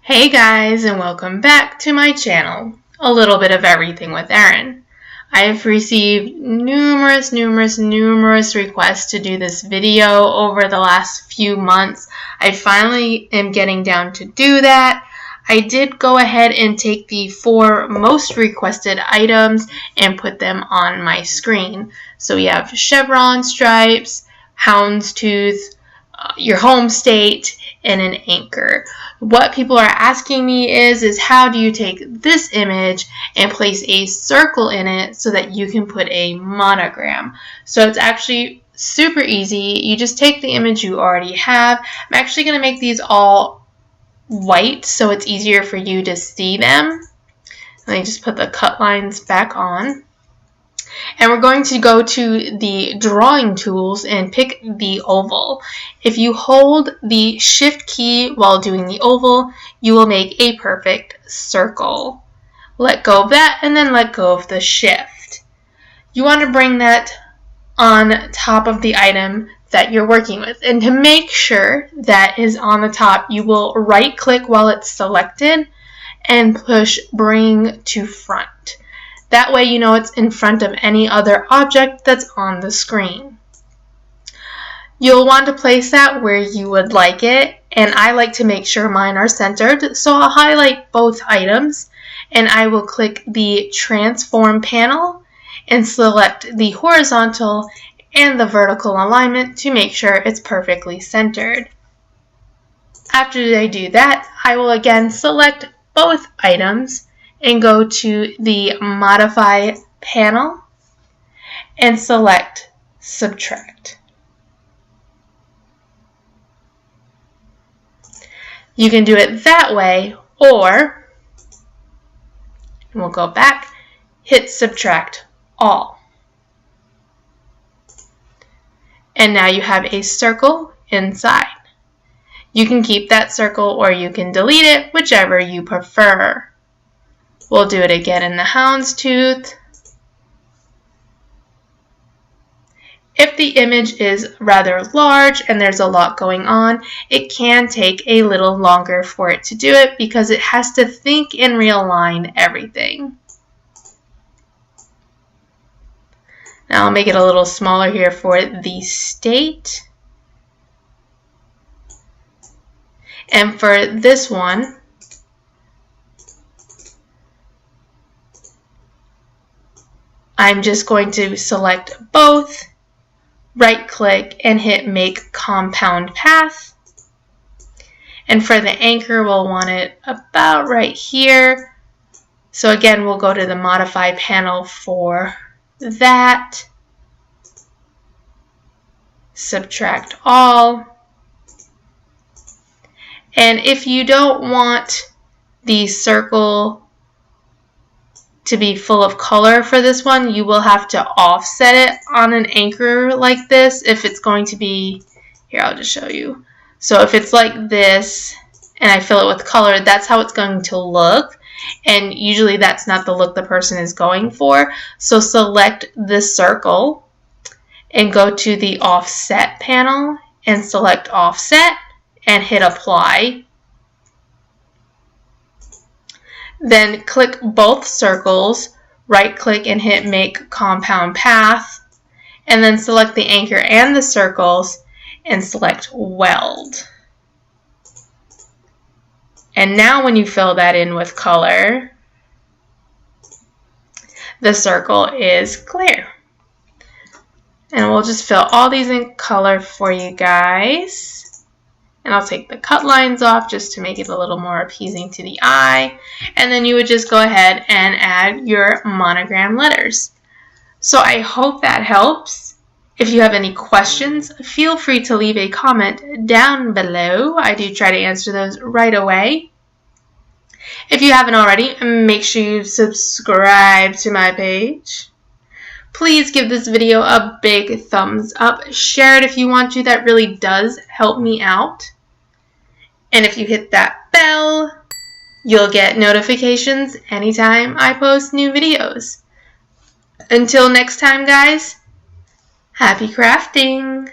Hey guys, and welcome back to my channel, A Little Bit of Everything with Erin. I have received numerous requests to do this video over the last few months. I finally am getting down to do that. I did go ahead and take the 4 most requested items and put them on my screen. So we have chevron stripes, houndstooth, your home state, and an anchor. What people are asking me is how do you take this image and place a circle in it so that you can put a monogram? So it's actually super easy. You just take the image you already have. I'm actually going to make these all white so it's easier for you to see them. Let me just put the cut lines back on. And we're going to go to the drawing tools and pick the oval. If you hold the shift key while doing the oval, you will make a perfect circle. Let go of that and then let go of the shift. You want to bring that on top of the item that you're working with. And to make sure that is on the top, you will right click while it's selected and push bring to front. That way you know it's in front of any other object that's on the screen. You'll want to place that where you would like it, and I like to make sure mine are centered, so I'll highlight both items and I will click the transform panel and select the horizontal and the vertical alignment to make sure it's perfectly centered. After I do that, I will again select both items and go to the modify panel and select subtract. You can do it that way, or we'll go back, hit subtract all. And now you have a circle inside. You can keep that circle or you can delete it, whichever you prefer. We'll do it again in the houndstooth. If the image is rather large and there's a lot going on, it can take a little longer for it to do it because it has to think and realign everything. Now I'll make it a little smaller here for the state. And for this one, I'm just going to select both, right click, and hit make compound path. And for the anchor, we'll want it about right here. So again, we'll go to the modify panel for that. Subtract all. And if you don't want the circle to be full of color for this one, you will have to offset it on an anchor like this if it's going to be, here I'll just show you. So if it's like this and I fill it with color, that's how it's going to look, and usually that's not the look the person is going for. So select the circle and go to the offset panel and select offset and hit apply. Then click both circles, right click and hit make compound path, and then select the anchor and the circles and select weld. And now when you fill that in with color, the circle is clear. And we'll just fill all these in color for you guys. And I'll take the cut lines off just to make it a little more appeasing to the eye. And then you would just go ahead and add your monogram letters. So I hope that helps. If you have any questions, feel free to leave a comment down below. I do try to answer those right away. If you haven't already, make sure you subscribe to my page. Please give this video a big thumbs up. Share it if you want to. That really does help me out. And if you hit that bell, you'll get notifications anytime I post new videos. Until next time, guys, happy crafting!